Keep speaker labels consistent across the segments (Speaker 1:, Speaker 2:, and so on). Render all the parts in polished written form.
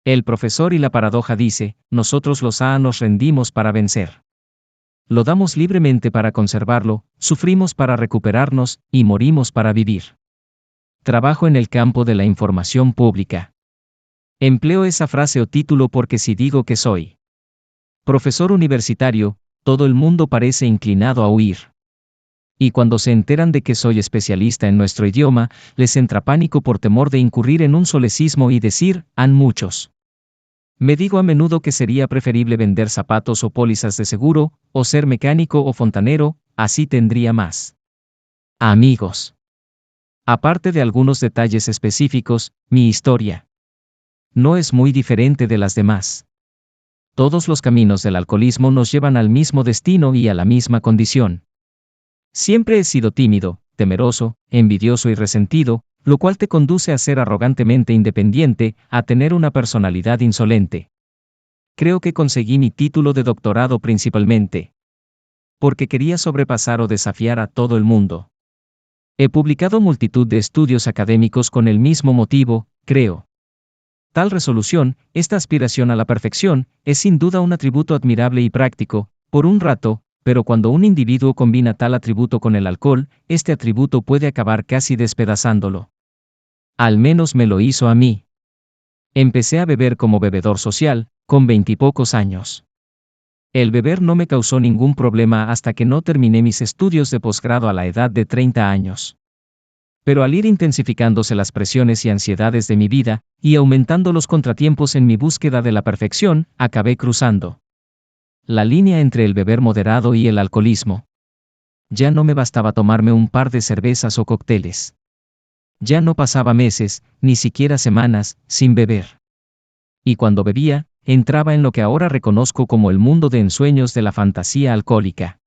Speaker 1: El profesor y la paradoja dice, nosotros los A nos rendimos para vencer. Lo damos libremente para conservarlo, sufrimos para recuperarnos, y morimos para vivir. Trabajo en el campo de la información pública. Empleo esa frase o título porque si digo que soy profesor universitario, todo el mundo parece inclinado a huir. Y cuando se enteran de que soy especialista en nuestro idioma, les entra pánico por temor de incurrir en un solecismo y decir, han muchos. Me digo a menudo que sería preferible vender zapatos o pólizas de seguro, o ser mecánico o fontanero, así tendría más amigos. Aparte de algunos detalles específicos, mi historia no es muy diferente de las demás. Todos los caminos del alcoholismo nos llevan al mismo destino y a la misma condición. Siempre he sido tímido, temeroso, envidioso y resentido, lo cual te conduce a ser arrogantemente independiente, a tener una personalidad insolente. Creo que conseguí mi título de doctorado principalmente porque quería sobrepasar o desafiar a todo el mundo. He publicado multitud de estudios académicos con el mismo motivo, creo. Tal resolución, esta aspiración a la perfección, es sin duda un atributo admirable y práctico, por un rato, pero cuando un individuo combina tal atributo con el alcohol, este atributo puede acabar casi despedazándolo. Al menos me lo hizo a mí. Empecé a beber como bebedor social, con 20 y pocos años. El beber no me causó ningún problema hasta que no terminé mis estudios de posgrado a la edad de 30 años. Pero al ir intensificándose las presiones y ansiedades de mi vida, y aumentando los contratiempos en mi búsqueda de la perfección, acabé cruzando la línea entre el beber moderado y el alcoholismo. Ya no me bastaba tomarme un par de cervezas o cócteles. Ya no pasaba meses, ni siquiera semanas, sin beber. Y cuando bebía, entraba en lo que ahora reconozco como el mundo de ensueños de la fantasía alcohólica.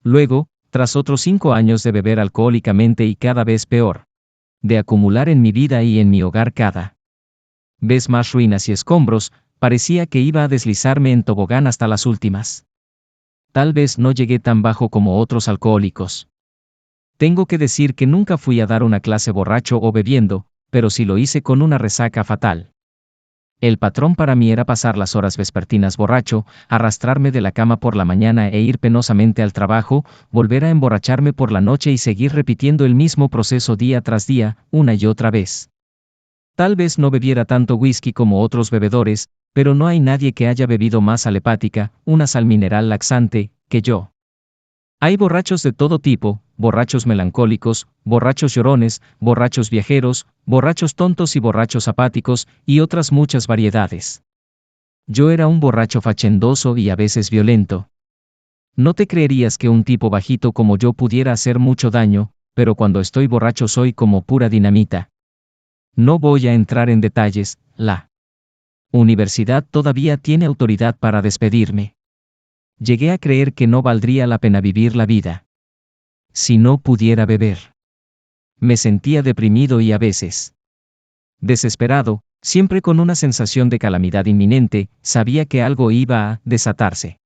Speaker 1: Luego, tras otros 5 años de beber alcohólicamente y cada vez peor, de acumular en mi vida y en mi hogar cada vez más ruinas y escombros, parecía que iba a deslizarme en tobogán hasta las últimas. Tal vez no llegué tan bajo como otros alcohólicos. Tengo que decir que nunca fui a dar una clase borracho o bebiendo, pero sí lo hice con una resaca fatal. El patrón para mí era pasar las horas vespertinas borracho, arrastrarme de la cama por la mañana e ir penosamente al trabajo, volver a emborracharme por la noche y seguir repitiendo el mismo proceso día tras día, una y otra vez. Tal vez no bebiera tanto whisky como otros bebedores, pero no hay nadie que haya bebido más sal hepática, una sal mineral laxante, que yo. Hay borrachos de todo tipo, borrachos melancólicos, borrachos llorones, borrachos viajeros, borrachos tontos y borrachos apáticos, y otras muchas variedades. Yo era un borracho fachendoso y a veces violento. No te creerías que un tipo bajito como yo pudiera hacer mucho daño, pero cuando estoy borracho soy como pura dinamita. No voy a entrar en detalles, la universidad todavía tiene autoridad para despedirme. Llegué a creer que no valdría la pena vivir la vida si no pudiera beber. Me sentía deprimido y a veces desesperado, siempre con una sensación de calamidad inminente, sabía que algo iba a desatarse.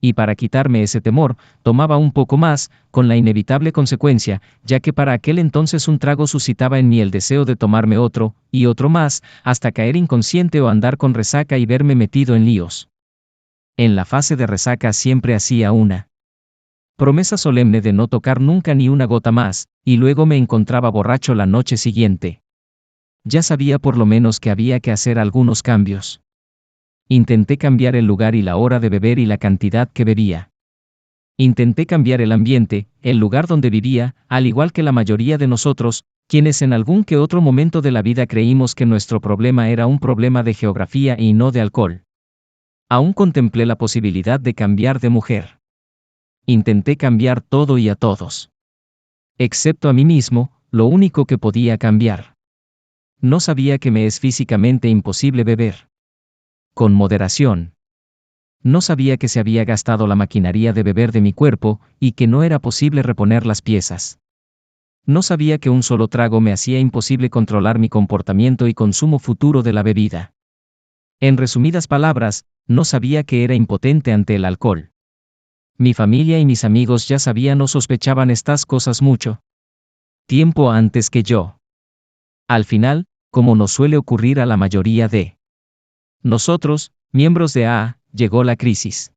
Speaker 1: Y para quitarme ese temor, tomaba un poco más, con la inevitable consecuencia, ya que para aquel entonces un trago suscitaba en mí el deseo de tomarme otro, y otro más, hasta caer inconsciente o andar con resaca y verme metido en líos. En la fase de resaca siempre hacía una promesa solemne de no tocar nunca ni una gota más, y luego me encontraba borracho la noche siguiente. Ya sabía por lo menos que había que hacer algunos cambios. Intenté cambiar el lugar y la hora de beber y la cantidad que bebía. Intenté cambiar el ambiente, el lugar donde vivía, al igual que la mayoría de nosotros, quienes en algún que otro momento de la vida creímos que nuestro problema era un problema de geografía y no de alcohol. Aún contemplé la posibilidad de cambiar de mujer. Intenté cambiar todo y a todos. Excepto a mí mismo, lo único que podía cambiar. No sabía que me es físicamente imposible beber con moderación. No sabía que se había gastado la maquinaria de beber de mi cuerpo, y que no era posible reponer las piezas. No sabía que un solo trago me hacía imposible controlar mi comportamiento y consumo futuro de la bebida. En resumidas palabras, no sabía que era impotente ante el alcohol. Mi familia y mis amigos ya sabían o sospechaban estas cosas mucho tiempo antes que yo. Al final, como nos suele ocurrir a la mayoría de Nosotros, miembros de AA, llegó la crisis.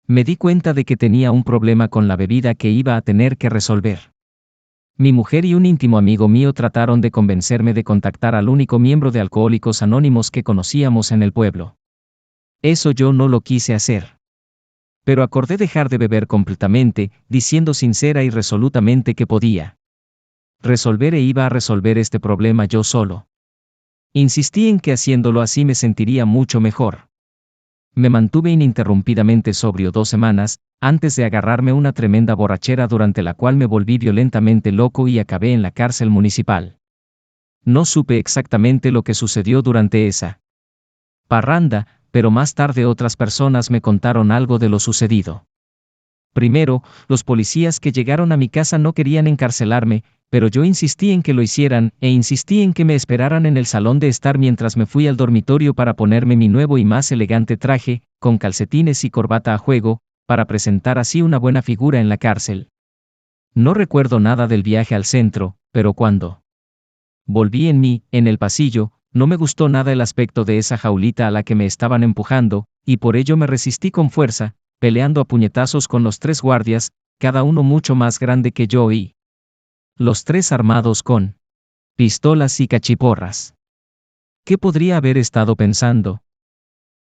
Speaker 1: Me di cuenta de que tenía un problema con la bebida que iba a tener que resolver. Mi mujer y un íntimo amigo mío trataron de convencerme de contactar al único miembro de Alcohólicos Anónimos que conocíamos en el pueblo. Eso yo no lo quise hacer. Pero acordé dejar de beber completamente, diciendo sincera y resolutamente que podía resolver e iba a resolver este problema yo solo. Insistí en que haciéndolo así me sentiría mucho mejor. Me mantuve ininterrumpidamente sobrio 2 semanas, antes de agarrarme una tremenda borrachera durante la cual me volví violentamente loco y acabé en la cárcel municipal. No supe exactamente lo que sucedió durante esa parranda, pero más tarde otras personas me contaron algo de lo sucedido. Primero, los policías que llegaron a mi casa no querían encarcelarme, pero yo insistí en que lo hicieran, e insistí en que me esperaran en el salón de estar mientras me fui al dormitorio para ponerme mi nuevo y más elegante traje, con calcetines y corbata a juego, para presentar así una buena figura en la cárcel. No recuerdo nada del viaje al centro, pero cuando volví en el pasillo, no me gustó nada el aspecto de esa jaulita a la que me estaban empujando, y por ello me resistí con fuerza, peleando a puñetazos con los 3 guardias, cada uno mucho más grande que yo y los 3 armados con pistolas y cachiporras. ¿Qué podría haber estado pensando?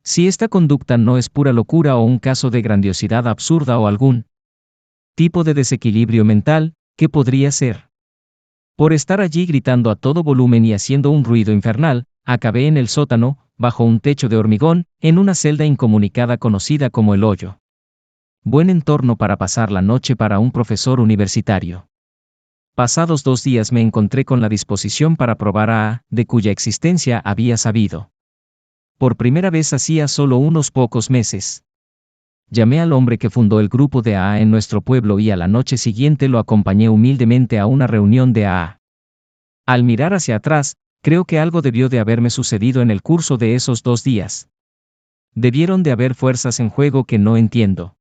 Speaker 1: Si esta conducta no es pura locura o un caso de grandiosidad absurda o algún tipo de desequilibrio mental, ¿qué podría ser? Por estar allí gritando a todo volumen y haciendo un ruido infernal, acabé en el sótano, bajo un techo de hormigón, en una celda incomunicada conocida como el hoyo. Buen entorno para pasar la noche para un profesor universitario. Pasados 2 días me encontré con la disposición para probar a AA, de cuya existencia había sabido. Por primera vez hacía solo unos pocos meses. Llamé al hombre que fundó el grupo de AA en nuestro pueblo y a la noche siguiente lo acompañé humildemente a una reunión de AA. Al mirar hacia atrás, creo que algo debió de haberme sucedido en el curso de esos 2 días. Debieron de haber fuerzas en juego que no entiendo.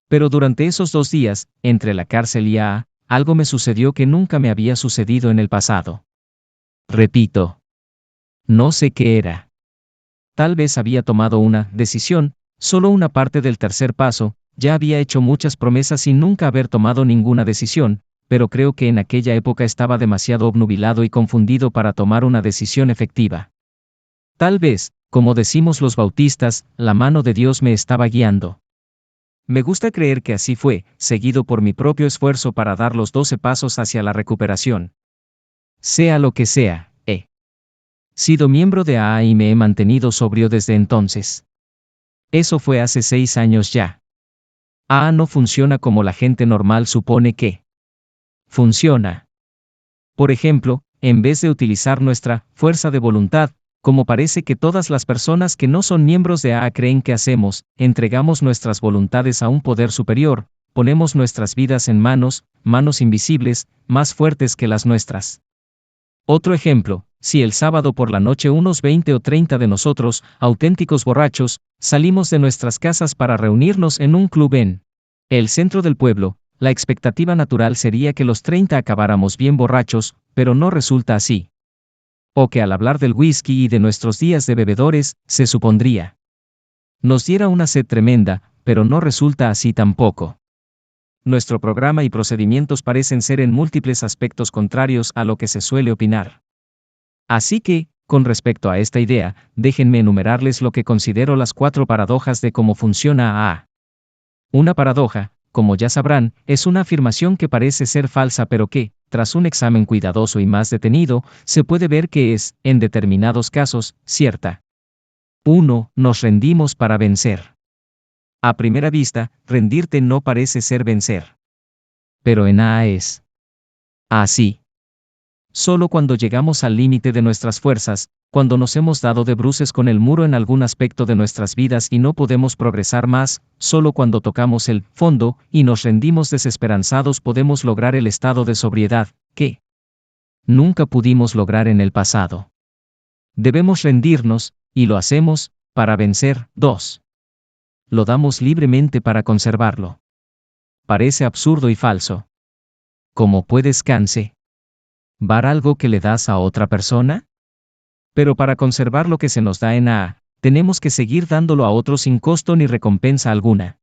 Speaker 1: Pero durante esos 2 días, entre la cárcel y AA, algo me sucedió que nunca me había sucedido en el pasado. Repito. No sé qué era. Tal vez había tomado una decisión, solo una parte del tercer paso, ya había hecho muchas promesas sin nunca haber tomado ninguna decisión, pero creo que en aquella época estaba demasiado obnubilado y confundido para tomar una decisión efectiva. Tal vez, como decimos los bautistas, la mano de Dios me estaba guiando. Me gusta creer que así fue, seguido por mi propio esfuerzo para dar los 12 pasos hacia la recuperación. Sea lo que sea, he sido miembro de AA y me he mantenido sobrio desde entonces. Eso fue hace 6 años ya. AA no funciona como la gente normal supone que funciona. Por ejemplo, en vez de utilizar nuestra fuerza de voluntad, como parece que todas las personas que no son miembros de AA creen que hacemos, entregamos nuestras voluntades a un poder superior, ponemos nuestras vidas en manos invisibles, más fuertes que las nuestras. Otro ejemplo, si el sábado por la noche unos 20 o 30 de nosotros, auténticos borrachos, salimos de nuestras casas para reunirnos en un club en el centro del pueblo, la expectativa natural sería que los 30 acabáramos bien borrachos, pero no resulta así. O que al hablar del whisky y de nuestros días de bebedores, se supondría nos diera una sed tremenda, pero no resulta así tampoco. Nuestro programa y procedimientos parecen ser en múltiples aspectos contrarios a lo que se suele opinar. Así que, con respecto a esta idea, déjenme enumerarles lo que considero las 4 paradojas de cómo funciona AA. Una paradoja, como ya sabrán, es una afirmación que parece ser falsa pero que, tras un examen cuidadoso y más detenido, se puede ver que es, en determinados casos, cierta. 1. Nos rendimos para vencer. A primera vista, rendirte no parece ser vencer. Pero en AA es así. Solo cuando llegamos al límite de nuestras fuerzas, cuando nos hemos dado de bruces con el muro en algún aspecto de nuestras vidas y no podemos progresar más, solo cuando tocamos el fondo y nos rendimos desesperanzados podemos lograr el estado de sobriedad, que nunca pudimos lograr en el pasado. Debemos rendirnos, y lo hacemos, para vencer. 2. Lo damos libremente para conservarlo. Parece absurdo y falso. ¿Cómo puedes dar algo que le das a otra persona? Pero para conservar lo que se nos da en AA, tenemos que seguir dándolo a otros sin costo ni recompensa alguna.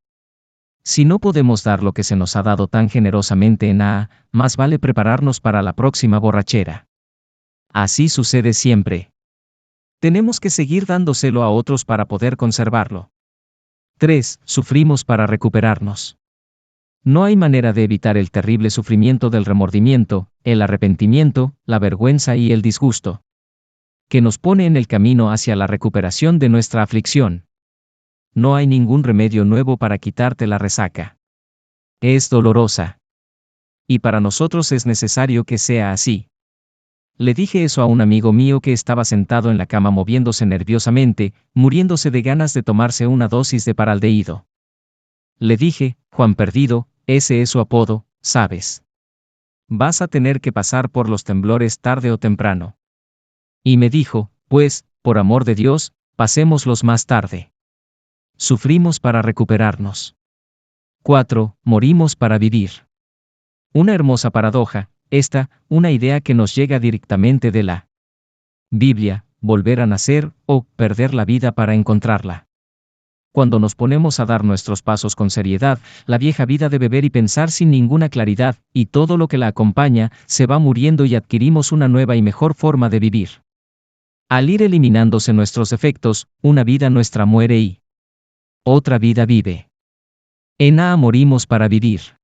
Speaker 1: Si no podemos dar lo que se nos ha dado tan generosamente en AA, más vale prepararnos para la próxima borrachera. Así sucede siempre. Tenemos que seguir dándoselo a otros para poder conservarlo. 3. Sufrimos para recuperarnos. No hay manera de evitar el terrible sufrimiento del remordimiento, el arrepentimiento, la vergüenza y el disgusto, que nos pone en el camino hacia la recuperación de nuestra aflicción. No hay ningún remedio nuevo para quitarte la resaca. Es dolorosa. Y para nosotros es necesario que sea así. Le dije eso a un amigo mío que estaba sentado en la cama moviéndose nerviosamente, muriéndose de ganas de tomarse una dosis de paraldehído. Le dije, Juan Perdido, ese es su apodo, ¿sabes? Vas a tener que pasar por los temblores tarde o temprano. Y me dijo, pues, por amor de Dios, pasémoslos más tarde. Sufrimos para recuperarnos. 4. Morimos para vivir. Una hermosa paradoja, una idea que nos llega directamente de la Biblia, volver a nacer, o perder la vida para encontrarla. Cuando nos ponemos a dar nuestros pasos con seriedad, la vieja vida de beber y pensar sin ninguna claridad, y todo lo que la acompaña, se va muriendo y adquirimos una nueva y mejor forma de vivir. Al ir eliminándose nuestros defectos, una vida nuestra muere y otra vida vive. En AA morimos para vivir.